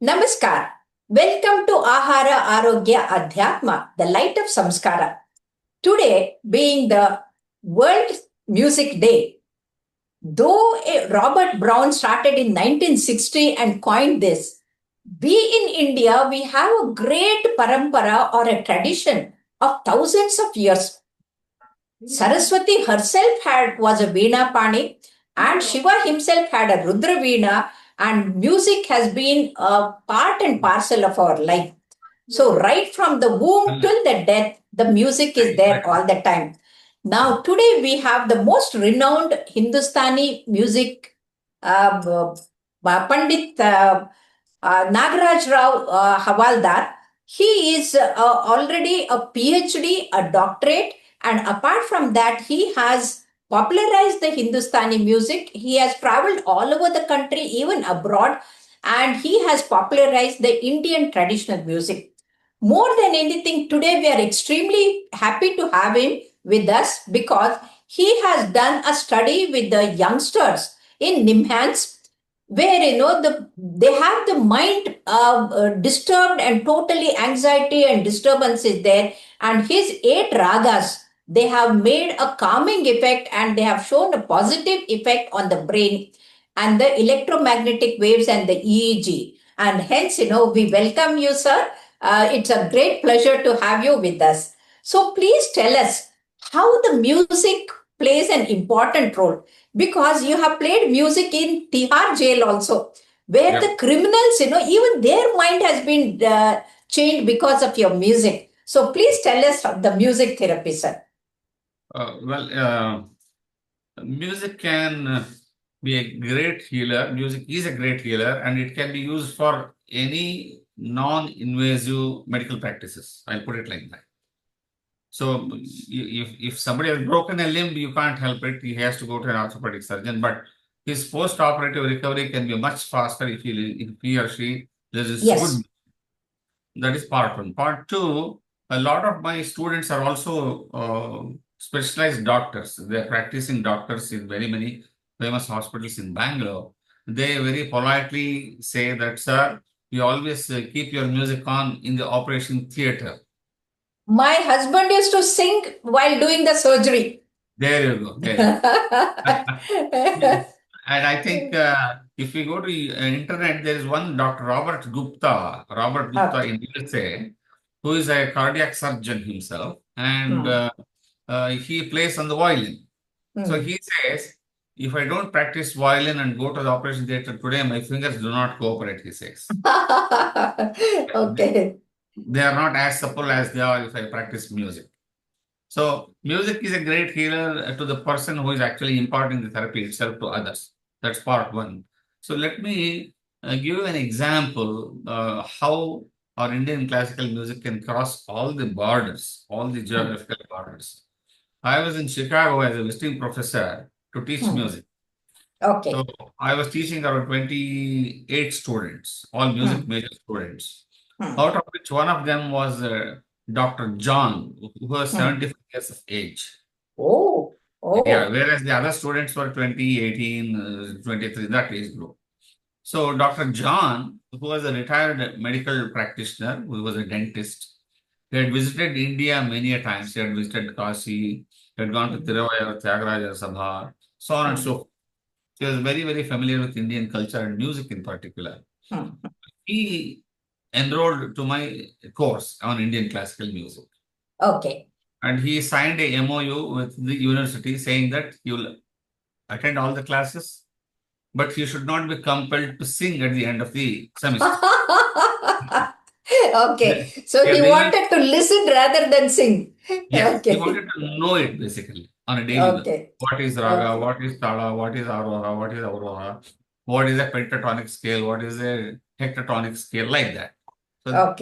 Namaskar. Welcome to Ahara Arogya Adhyatma, the light of samskara. Today, being the World Music Day, though Robert Brown started in 1960 and coined this, we in India, we have a great parampara or a tradition of thousands of years. Saraswati herself was a Veena Pani, and Shiva himself had a Rudra Veena, and music has been a part and parcel of our life. So, right from the womb till the death, the music is there all the time. Now, today we have the most renowned Hindustani music Pandit Nagaraj Rao Havaldar. He is already a PhD, a doctorate, and apart from that, he has popularized the Hindustani music. He has traveled all over the country, even abroad, and he has popularized the Indian traditional music. More than anything, today we are extremely happy to have him with us because he has done a study with the youngsters in Nimhans where they have the mind disturbed and totally anxiety and disturbance is there, and his 8 ragas, they have made a calming effect and they have shown a positive effect on the brain and the electromagnetic waves and the EEG, and hence we welcome you, sir. It's a great pleasure to have you with us. So please tell us how the music plays an important role, because you have played music in Tihar jail also, where the criminals, even their mind has been changed because of your music. So please tell us the music therapy, sir. Music can be a great healer. Music is a great healer, and it can be used for any non-invasive medical practices. I'll put it like that. So if somebody has broken a limb, you can't help it. He has to go to an orthopedic surgeon, but his post-operative recovery can be much faster if he or she is good. That is part one. Part two, a lot of my students are also specialized doctors. They're practicing doctors in very many famous hospitals in Bangalore. They very politely say that, sir, you always keep your music on in the operation theater. My husband used to sing while doing the surgery. There you go. There. And I think if we go to internet, there is one Dr. Robert Gupta in USA, who is a cardiac surgeon himself, and he plays on the violin. So he says, if I don't practice violin and go to the operation theater today, my fingers do not cooperate, he says. Okay. They are not as supple as they are if I practice music. So music is a great healer to the person who is actually imparting the therapy itself to others. That's part one. So let me give you an example how our Indian classical music can cross all the borders, all the geographical borders. I was in Chicago as a visiting professor to teach music. Okay. So I was teaching around 28 students, all music major students, out of which one of them was Dr. John, who was 75 years of age. Oh. Yeah, whereas the other students were 20, 18, 23, that age group. So Dr. John, who was a retired medical practitioner, who was a dentist, he had visited India many a times. He had visited Kashi, he had gone to Tiruvayur, Tyagaraja Sabha, so on and so forth. He was very, very familiar with Indian culture and music in particular. He enrolled to my course on Indian classical music. Okay. And he signed a MOU with the university saying that he will attend all the classes, but he should not be compelled to sing at the end of the semester. Okay. So he wanted to listen rather than sing. Yes, okay. He wanted to know it basically on a daily basis. What is raga, what is tala, what is aurora, what is aurora, what is a pentatonic scale, what is a hectatonic scale, like that. So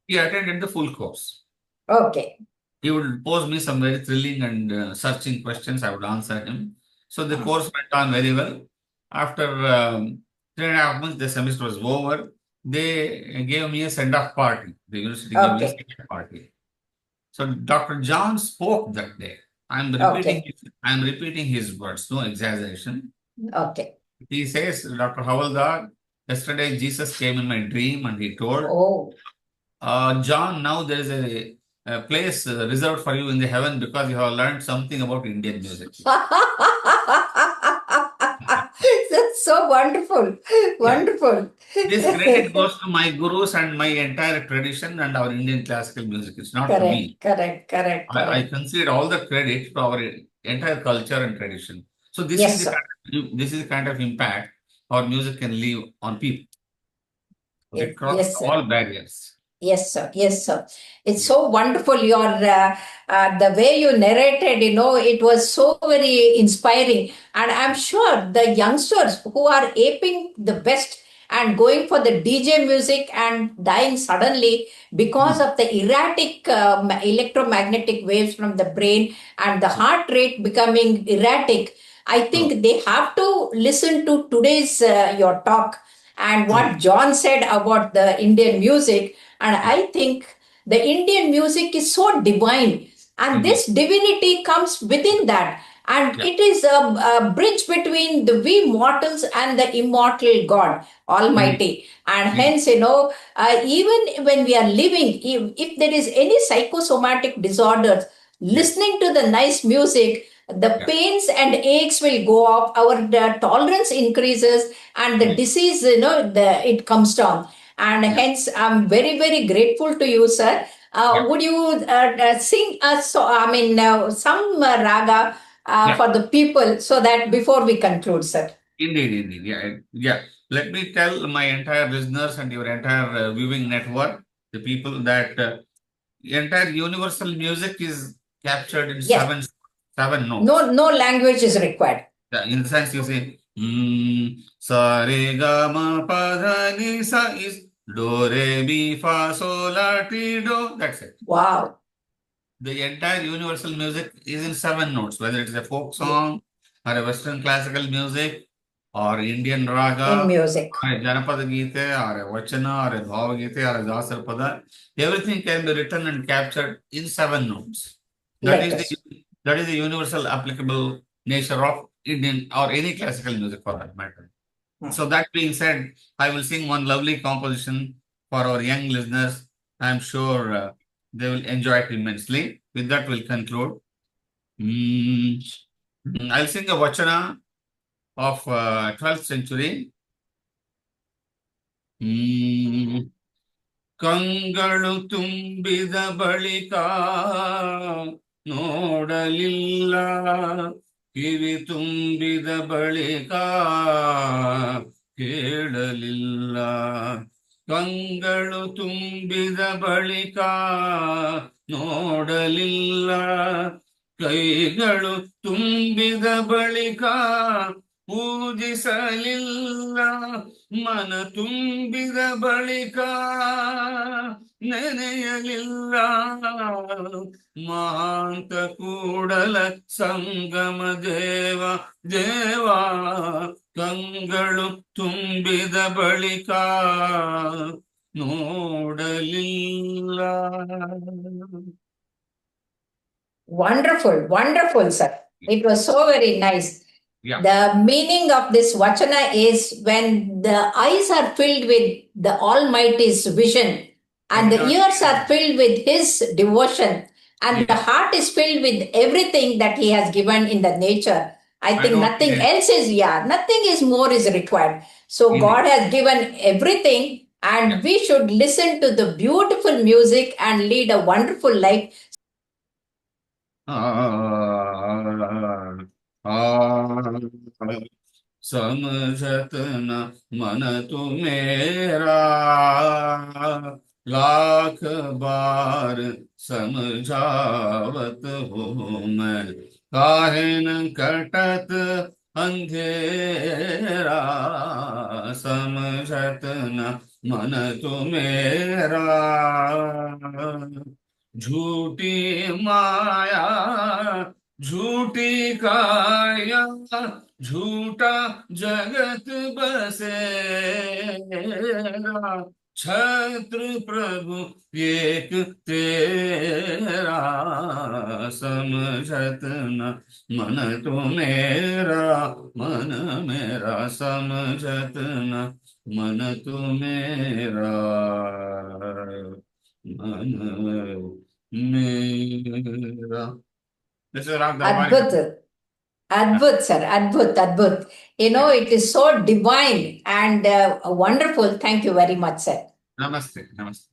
he attended the full course. Okay. He would pose me some very thrilling and searching questions. I would answer him. So the course went on very well. After 3.5 months, the semester was over. They gave me a send-off party. The university gave me a send-off party. So Dr. John spoke that day. I'm repeating his words, no exaggeration. Okay. He says, Dr. Havaldar, Yesterday, Jesus came in my dream and he told, Oh. John, now there is a place reserved for you in the heaven because you have learned something about Indian music. That's so wonderful. Yeah. Wonderful. This credit goes to my gurus and my entire tradition and our Indian classical music. It's not to Correct, me. correct, correct, I correct. concede all the credit to our entire culture and tradition. So Yes, sir. this is the kind of impact our music can leave on people. Okay, cross Yes, sir. all barriers. Yes, sir. Yes, sir. It's Yeah. so wonderful. The way you narrated, it was so very inspiring. And I'm sure the youngsters who are aping the best and going for the DJ music and dying suddenly because Hmm. of the erratic electromagnetic waves from the brain and the heart rate becoming erratic, I True. think they have to listen to today's your talk and True. what John said about the Indian music. And Yeah. I think the Indian music is so divine, and Indeed. this divinity comes within that. And Yeah. it is a bridge between the we mortals and the immortal God Indeed. Almighty. And Indeed. hence, even when we are living, if there is any psychosomatic disorders, Yes. listening to the nice music, the Yeah. pains and aches will go up, our tolerance increases, and the Indeed. disease, it comes down. And Yeah. hence, I'm very, very grateful to you, sir. Yeah. Would you sing us, some raga Yeah. for the people so that before we conclude, sir? Indeed. Indeed. Yeah. Yeah. Let me tell my entire listeners and your entire viewing network, the people that entire universal music is captured in Yes. seven notes. No, no language is required. Yeah, in the sense you say, sa re ga ma pa dha ni sa is do re mi fa sol la ti do. That's it. Wow. The entire universal music is in seven notes, whether it is a folk Yeah. song or a Western classical music or Indian In raga music. or a Janapada Gite or a Vachana or a Bhava Gite or a Dasarpada. Everything can be written and captured in seven notes. That Let is us. the universal applicable nature of Indian or any classical music for that matter. Hmm. So that being said, I will sing one lovely composition for our young listeners. I am sure they will enjoy it immensely. With that, we'll conclude. Mm, I'll sing a Vachana of 12th century. Mm, ಕಂಗಳು ತುಂಬಿದ ಬಳಿಕ ನೋಡಲಿಲ್ಲ ಕಿವಿ ತುಂಬಿದ ಬಳಿಕ ಕೇಳಲಿಲ್ಲ ಕಂಗಳು ತುಂಬಿದ ಬಳಿಕ ನೋಡಲಿಲ್ಲ ಕೈಗಳು ತುಂಬಿದ ಬಳಿಕ ಪೂಜಿಸಲಿಲ್ಲ ಮನ ತುಂಬಿದ ಬಳಿಕ ನೆನೆಯಲಿಲ್ಲ ಮಾಂತ ಕೂಡಲ ಸಂಗಮ ದೇವ ದೇವ ಕಂಗಳು ತುಂಬಿದ ಬಳಿಕ ನೋಡಲಿಲ್ಲ. Wonderful, wonderful, sir. It was so very nice. Yeah. The meaning of this Vachana is when the eyes are filled with the Almighty's vision and the Exactly. ears are filled with His devotion and the Yes. heart is filled with everything that He has given in the nature. I think don't nothing need else is, nothing is more is required. So Indeed. God has given everything and Yeah. we should listen to the beautiful music and lead a wonderful life. समझत न मन मेरा लाख बार समझावत हो मैं काहे न कटत अंधेरा समझत न मन मेरा झूठी माया झूठी काया झूठा जगत बसेरा छत्र प्रभु एक तेरा, समझत न मन तो मेरा, मन मेरा समझत न मन तो मेरा, मन मेरा. This is Rag Darbari. Adbhut. Adbhut, sir. Adbhut, Adbhut. It is so divine and wonderful. Thank you very much, sir. Namaste. Namaste.